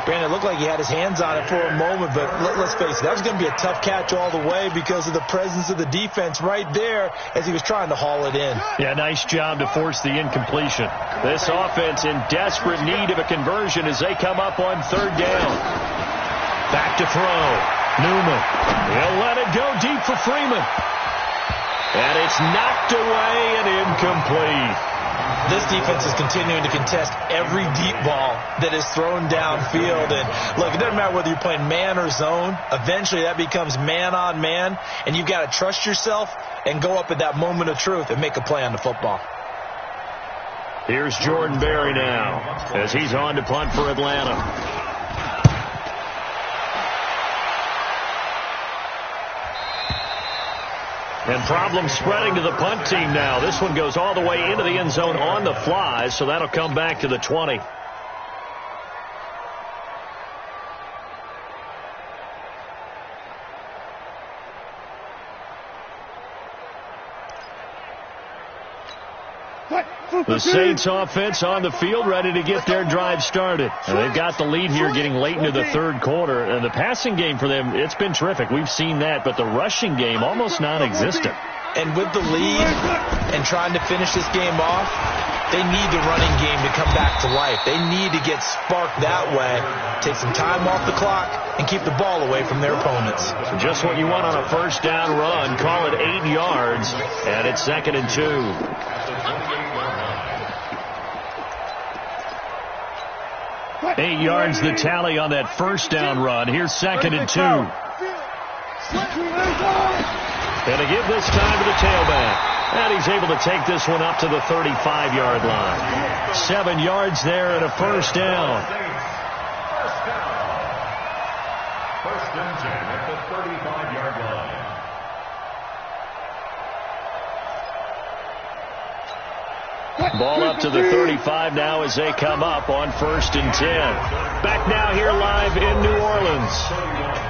[SPEAKER 3] Brandon, it looked like he had his hands on it for a moment, but let's face it, that was going to be a tough catch all the way because of the presence of the defense right there as he was trying to haul it in.
[SPEAKER 1] Yeah, nice job to force the incompletion. This offense in desperate need of a conversion as they come up on 3rd down. Back to throw. Newman. He'll let it go deep for Freeman. And it's knocked away and incomplete.
[SPEAKER 3] This defense is continuing to contest every deep ball that is thrown downfield. And look, it doesn't matter whether you're playing man or zone. Eventually that becomes man on man, and you've got to trust yourself and go up at that moment of truth and make a play on the football.
[SPEAKER 1] Here's Jordan Berry now as he's on to punt for Atlanta. And problems spreading to the punt team now. This one goes all the way into the end zone on the fly, so that'll come back to the 20. The Saints offense on the field ready to get their drive started. And they've got the lead here getting late into the 3rd quarter. And the passing game for them, it's been terrific. We've seen that. But the rushing game, almost non-existent.
[SPEAKER 3] And with the lead and trying to finish this game off, they need the running game to come back to life. They need to get sparked that way, take some time off the clock, and keep the ball away from their opponents.
[SPEAKER 1] So just what you want on a 1st down run. Call it 8 yards, and it's 2nd and 2. 8 yards the tally on that 1st down run. Here's 2nd and 2. And to give this time to the tailback. And he's able to take this one up to the 35-yard line. 7 yards there and a 1st down.
[SPEAKER 2] 1st and 10 at the 35-yard line.
[SPEAKER 1] Ball up to the 35 now as they come up on 1st and 10. Back now here live in New Orleans.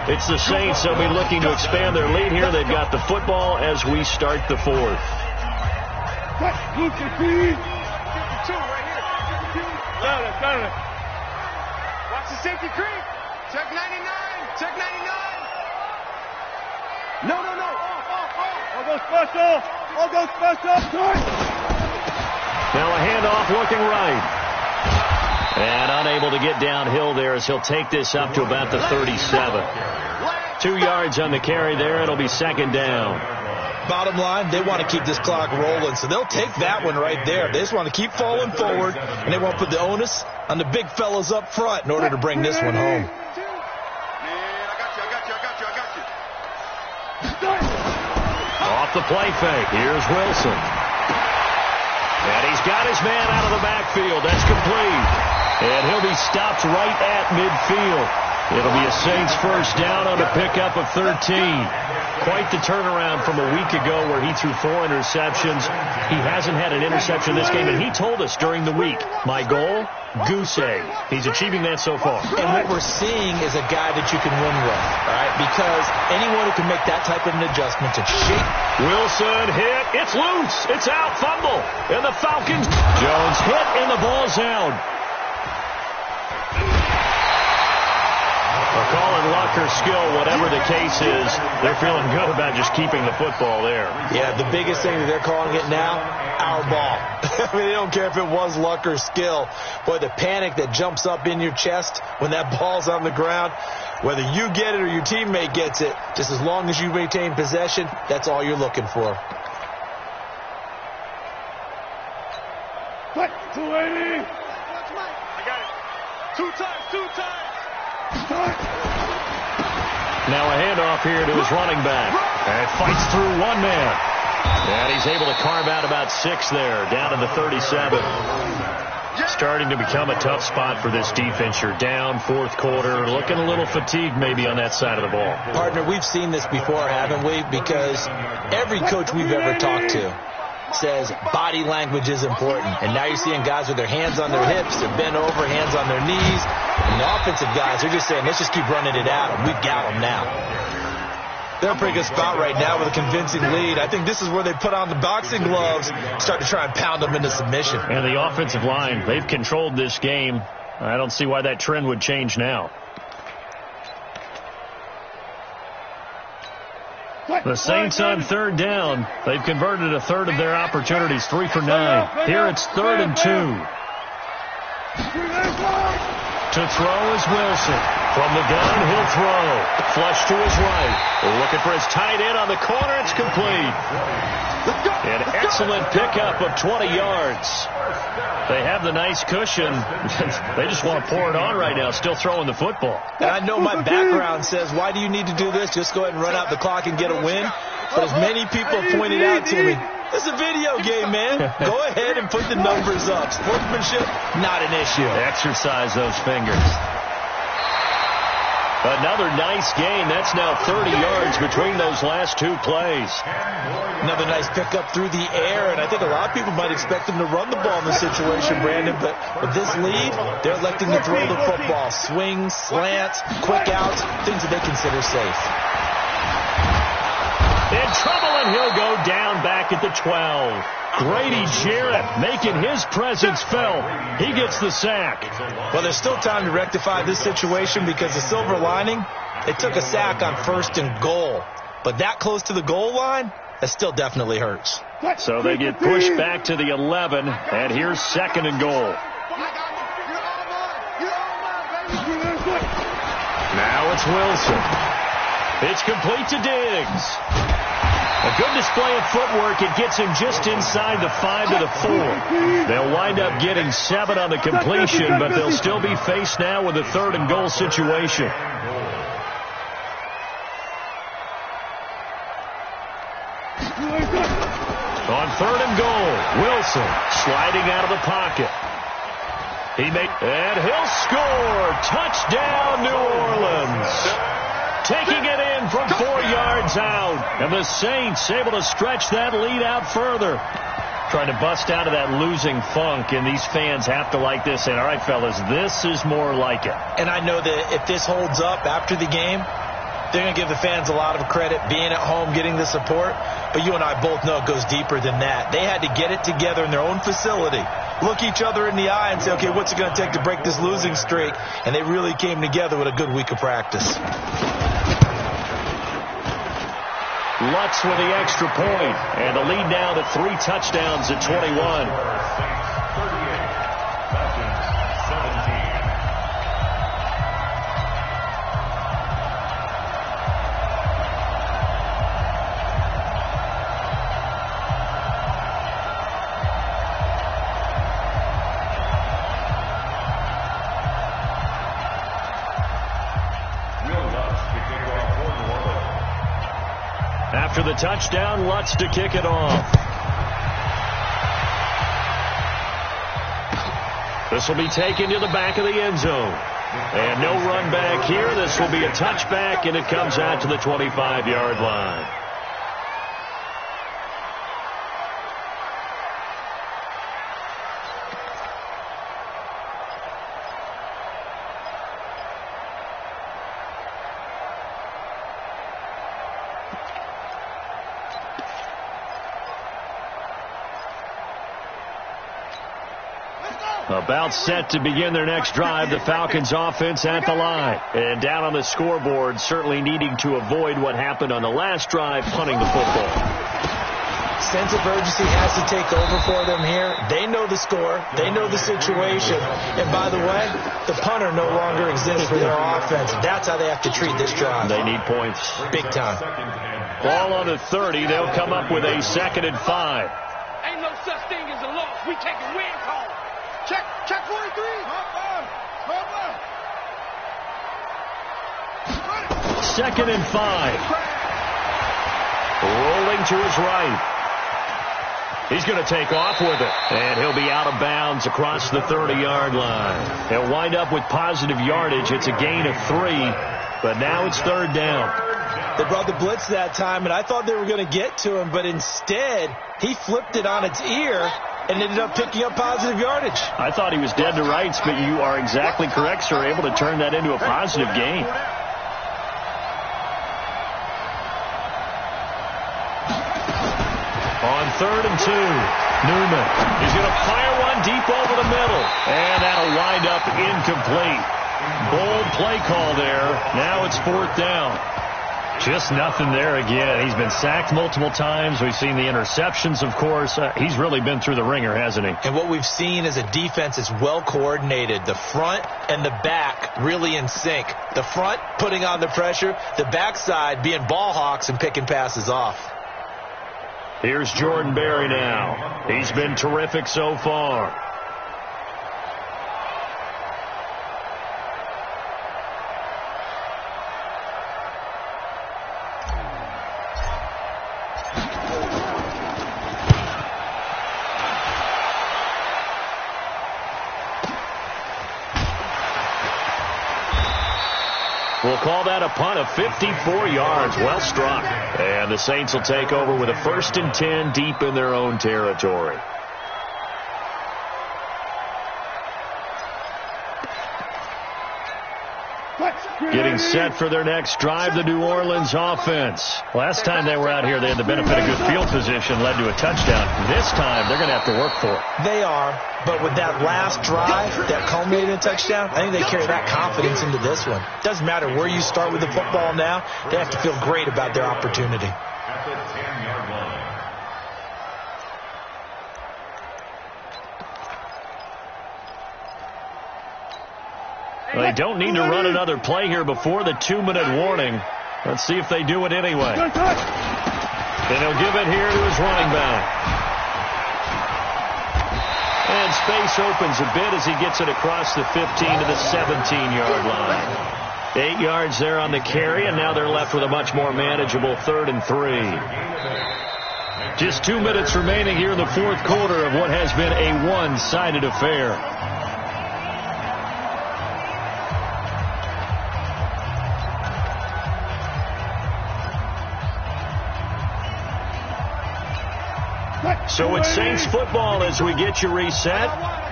[SPEAKER 1] It's the Saints. They'll be looking to expand their lead here. They've got the football as we start the 4th.
[SPEAKER 4] Watch
[SPEAKER 5] the safety creep. Check 99. Check 99.
[SPEAKER 4] No. All goes special. All goes special.
[SPEAKER 1] Now a handoff looking right. And unable to get downhill there as he'll take this up to about the 37. 2 yards on the carry there. It'll be 2nd down.
[SPEAKER 3] Bottom line, they want to keep this clock rolling, so they'll take that one right there. They just want to keep falling forward, and they want to put the onus on the big fellas up front in order to bring this one home.
[SPEAKER 1] Off the play fake. Here's Wilson. And he's got his man out of the backfield. That's complete. And he'll be stopped right at midfield. It'll be a Saints first down on a pickup of 13. Quite the turnaround from a week ago where he threw 4 interceptions. He hasn't had an interception this game, and he told us during the week, my goal, goose egg. He's achieving that so far.
[SPEAKER 3] And what we're seeing is a guy that you can win with, all right? Because anyone who can make that type of an adjustment to shape.
[SPEAKER 1] Wilson hit. It's loose. It's out. Fumble. And the Falcons. Jones hit, and the ball's out. We're calling luck or skill, whatever the case is. They're feeling good about just keeping the football there.
[SPEAKER 3] Yeah, the biggest thing that they're calling it now, our ball. I mean, they don't care if it was luck or skill. Boy, the panic that jumps up in your chest when that ball's on the ground, whether you get it or your teammate gets it, just as long as you maintain possession, that's all you're looking for.
[SPEAKER 4] Cut. 280.
[SPEAKER 5] I got it. Two times.
[SPEAKER 1] Now a handoff here to his running back. And fights through one man. And he's able to carve out about 6 there, down to the 37. Starting to become a tough spot for this defense. You're down, 4th quarter, looking a little fatigued maybe on that side of the ball.
[SPEAKER 3] Partner, we've seen this before, haven't we? Because every coach we've ever talked to says body language is important. And now you're seeing guys with their hands on their hips, they're bent over, hands on their knees. And the offensive guys are just saying, let's just keep running it at them. We've got them now. They're in a pretty good spot right now with a convincing lead. I think this is where they put on the boxing gloves, start to try and pound them into submission.
[SPEAKER 1] And the offensive line, they've controlled this game. I don't see why that trend would change now. The Saints on 3rd down. They've converted a third of their opportunities, 3 for 9. Here it's 3rd and 2. To throw is Wilson. From the gun, he'll throw. Flush to his right. Looking for his tight end on the corner. It's complete. An excellent pickup of 20 yards. They have the nice cushion. They just want to pour it on right now, still throwing the football.
[SPEAKER 3] And I know my background says, why do you need to do this? Just go ahead and run out the clock and get a win. But as many people pointed out to me, it's a video game, man. Go ahead and put the numbers up. Sportsmanship, not an issue.
[SPEAKER 1] Exercise those fingers. Another nice gain. That's now 30 yards between those last 2 plays.
[SPEAKER 3] Another nice pickup through the air, and I think a lot of people might expect them to run the ball in this situation, Brandon, but with this lead, they're electing to throw the football. Swings, slants, quick outs, things that they consider safe.
[SPEAKER 1] In trouble, and he'll go down back at the 12. Grady Jarrett making his presence felt. He gets the sack.
[SPEAKER 3] Well, there's still time to rectify this situation because the silver lining, they took a sack on 1st and goal. But that close to the goal line, that still definitely hurts.
[SPEAKER 1] So they get pushed back to the 11, and here's 2nd and goal. Now it's Wilson. It's complete to Diggs. A good display of footwork. It gets him just inside the 5 to the 4. They'll wind up getting 7 on the completion, but they'll still be faced now with a 3rd and goal situation. On 3rd and goal, Wilson sliding out of the pocket. And he'll score. Touchdown, New Orleans. Taking it in from 4 yards out. And the Saints able to stretch that lead out further. Trying to bust out of that losing funk, and these fans have to like this. And all right, fellas, this is more like it.
[SPEAKER 3] And I know that if this holds up after the game, they're going to give the fans a lot of credit, being at home, getting the support. But you and I both know it goes deeper than that. They had to get it together in their own facility, look each other in the eye and say, okay, what's it going to take to break this losing streak? And they really came together with a good week of practice.
[SPEAKER 1] Luckk with the extra point, and the lead now to 3 touchdowns at 21. After the touchdown, Luckk to kick it off. This will be taken to the back of the end zone. And no run back here. This will be a touchback, and it comes out to the 25-yard line. About set to begin their next drive, the Falcons offense at the line. And down on the scoreboard, certainly needing to avoid what happened on the last drive, punting the football.
[SPEAKER 3] Sense of urgency has to take over for them here. They know the score. They know the situation. And by the way, the punter no longer exists for their offense. That's how they have to treat this drive.
[SPEAKER 1] They need points.
[SPEAKER 3] Big time.
[SPEAKER 1] Ball on the 30. They'll come up with a 2nd and 5.
[SPEAKER 5] Ain't no such thing as a loss. We take a win call. Check 43.
[SPEAKER 1] 2nd and 5. Rolling to his right. He's going to take off with it. And he'll be out of bounds across the 30-yard line. He'll wind up with positive yardage. It's a gain of 3. But now it's 3rd down.
[SPEAKER 3] They brought the blitz that time, and I thought they were going to get to him. But instead, he flipped it on its ear and ended up picking up positive yardage.
[SPEAKER 1] I thought he was dead to rights, but you are exactly correct, sir. Able to turn that into a positive gain. On 3rd and 2, Newman. He's going to fire one deep over the middle. And that'll wind up incomplete. Bold play call there. Now it's 4th down. Just nothing there again. He's been sacked multiple times. We've seen the interceptions, of course. He's really been through the ringer, hasn't he?
[SPEAKER 3] And what we've seen is a defense that's well coordinated. The front and the back really in sync. The front putting on the pressure. The backside being ball hawks and picking passes off.
[SPEAKER 1] Here's Jordan Berry now. He's been terrific so far. We'll call that a punt of 54 yards. Well struck. And the Saints will take over with a 1st and 10 deep in their own territory. Getting set for their next drive, the New Orleans offense. Last time they were out here, they had the benefit of good field position, led to a touchdown. This time, they're going to have to work for it.
[SPEAKER 3] They are, but with that last drive that culminated in a touchdown, I think they carry that confidence into this one. Doesn't matter where you start with the football now, they have to feel great about their opportunity.
[SPEAKER 2] At the 10-yard line.
[SPEAKER 1] They don't need to run another play here before the 2-minute warning. Let's see if they do it anyway. And he'll give it here to his running back. And space opens a bit as he gets it across the 15 to the 17-yard line. 8 yards there on the carry, and now they're left with a much more manageable 3rd and 3. Just 2 minutes remaining here in the 4th quarter of what has been a one-sided affair. So it's Saints football as we get you reset.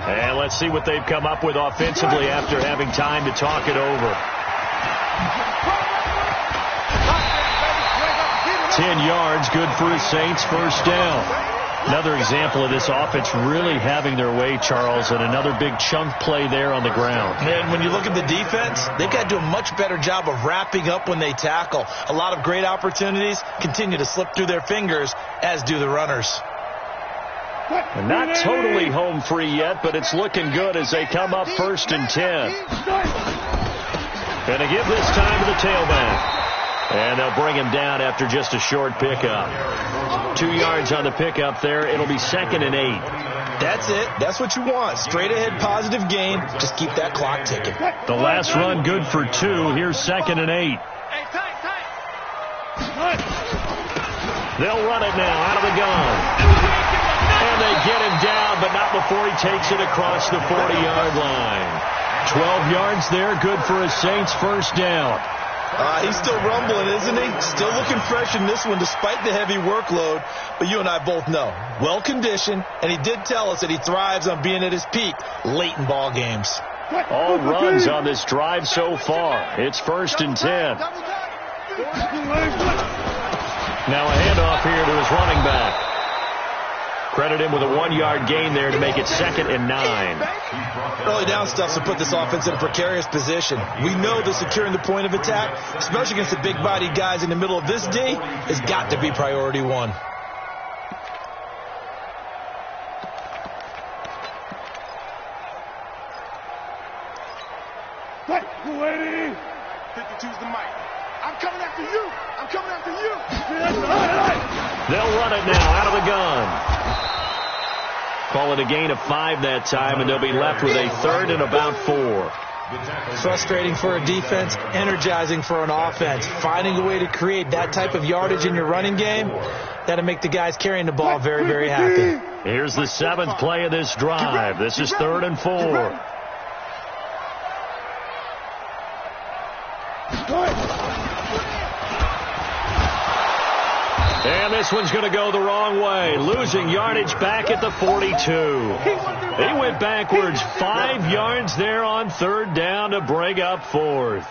[SPEAKER 1] And let's see what they've come up with offensively after having time to talk it over. 10 yards, good for the Saints, 1st down. Another example of this offense really having their way, Charles, and another big chunk play there on the ground.
[SPEAKER 3] And when you look at the defense, they've got to do a much better job of wrapping up when they tackle. A lot of great opportunities continue to slip through their fingers, as do the runners.
[SPEAKER 1] And not totally home free yet, but it's looking good as they come up 1st and 10. Going to give this time to the tailback. And they'll bring him down after just a short pickup. 2 yards on the pickup there. It'll be 2nd and 8.
[SPEAKER 3] That's it. That's what you want. Straight ahead positive gain. Just keep that clock ticking.
[SPEAKER 1] The last run good for 2. Here's 2nd and 8. They'll run it now out of the gun. And And they get him down, but not before he takes it across the 40-yard line. 12 yards there, good for a Saints first down.
[SPEAKER 3] He's still rumbling, isn't he? Still looking fresh in this one despite the heavy workload. But you and I both know, well-conditioned, and he did tell us that he thrives on being at his peak late in ball games.
[SPEAKER 1] All runs on this drive so far. It's 1st and 10. Now a handoff here to his running back. Credit him with a 1-yard gain there to make it 2nd and 9.
[SPEAKER 3] Early down stuff to put this offense in a precarious position. We know that securing the point of attack, especially against the big-bodied guys in the middle of this D, has got to be priority one.
[SPEAKER 4] Right,
[SPEAKER 5] 52's the mic. I'm coming after you. I'm coming after you.
[SPEAKER 1] They'll run it now out of the gun. Call it a gain of 5 that time, and they'll be left with a 3rd and about 4.
[SPEAKER 3] Frustrating for a defense, energizing for an offense. Finding a way to create that type of yardage in your running game, that'll make the guys carrying the ball very, very happy.
[SPEAKER 1] Here's the 7th play of this drive. This is 3rd and 4. And this one's going to go the wrong way, losing yardage back at the 42. He went backwards 5 yards there on 3rd down to bring up 4th.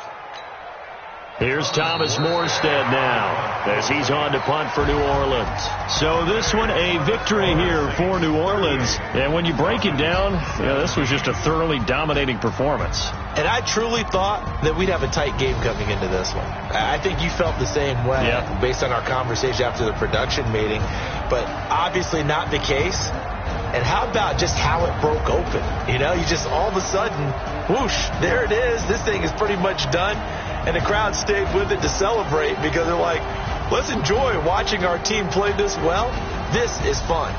[SPEAKER 1] Here's Thomas Morstead now as he's on to punt for New Orleans. So this one a victory here for New Orleans. And when you break it down, this was just a thoroughly dominating performance.
[SPEAKER 3] And I truly thought that we'd have a tight game coming into this one. I think you felt the same way based on our conversation after the production meeting. But obviously not the case. And how about just how it broke open? You just all of a sudden, whoosh, there it is. This thing is pretty much done. And the crowd stayed with it to celebrate because they're like, let's enjoy watching our team play this well. This is fun.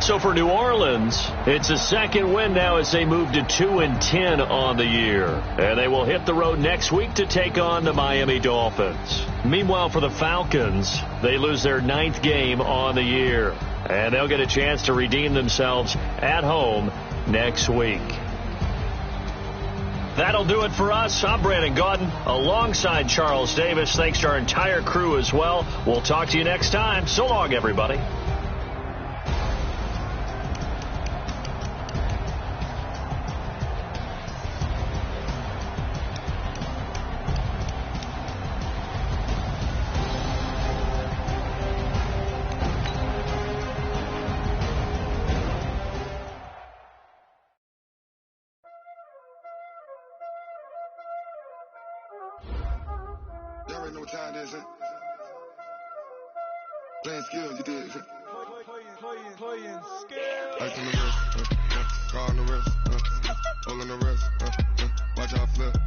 [SPEAKER 1] So for New Orleans, it's a 2nd win now as they move to 2-10 on the year. And they will hit the road next week to take on the Miami Dolphins. Meanwhile, for the Falcons, they lose their 9th game on the year. And they'll get a chance to redeem themselves at home next week. That'll do it for us. I'm Brandon Gaudin alongside Charles Davis. Thanks to our entire crew as well. We'll talk to you next time. So long, everybody.
[SPEAKER 6] Y'all already know what time it is, huh? Playing skills, you did. Playing skills. Ice on the wrist, car on the wrist, all on the wrist, watch out flip.